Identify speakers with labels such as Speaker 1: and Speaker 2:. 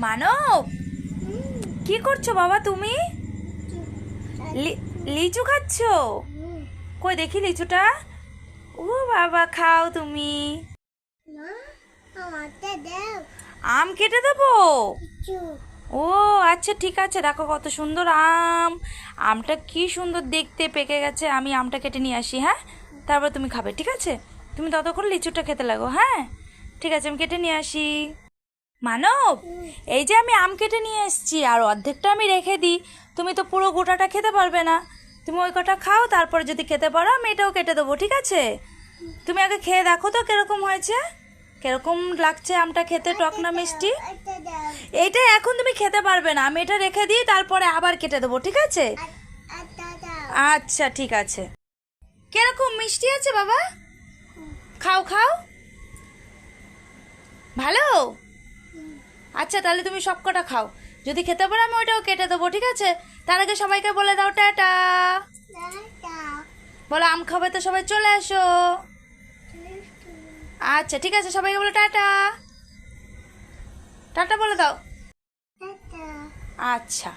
Speaker 1: মানব, কি করছো বাবা তুমি? লিচু খাচ্ছো? কই দেখি লিচুটা। ও বাবা, খাও তুমি। আম কেটে দেবো? ও আচ্ছা, ঠিক আছে। দেখো কত সুন্দর আম। আমটা কি সুন্দর দেখতে, পেকে গেছে। আমি আমটা কেটে নিয়ে আসি, হ্যাঁ? তারপর তুমি খাবে, ঠিক আছে? তুমি ততক্ষণ লিচুটা খেতে লাগো, হ্যাঁ? ঠিক আছে, আমি কেটে নিয়ে আসি। মানব, এই যে আমি আম কেটে নিয়ে এসেছি, আর অর্ধেকটা আমি রেখে দিই। তুমি তো পুরো গোটাটা খেতে পারবে না। তুমি ওই কটা খাও, তারপরে যদি খেতে পারো আমি এটাও কেটে দেবো, ঠিক আছে? তুমি আগে খেয়ে দেখো তো কিরকম হয়েছে, কিরকম লাগছে আমটা খেতে, টক না মিষ্টি। এইটা এখন তুমি খেতে পারবে না, আমি এটা রেখে দিই, তারপরে আবার কেটে দেবো, ঠিক আছে? আচ্ছা, ঠিক আছে। কিরকম মিষ্টি আছে বাবা? খাও খাও। ভালো? আচ্ছা, তাহলে তুমি সব কটা খাও। যদি খেতে পারো আমি ওইটাও কেটে দেবো, ঠিক আছে? তার আগে সবাইকে বলে দাও টাটা। বলো আম খাবে তো সবাই চলে এসো। আচ্ছা, ঠিক আছে, সবাইকে বলে টাটা। টাটা বলে দাও। আচ্ছা।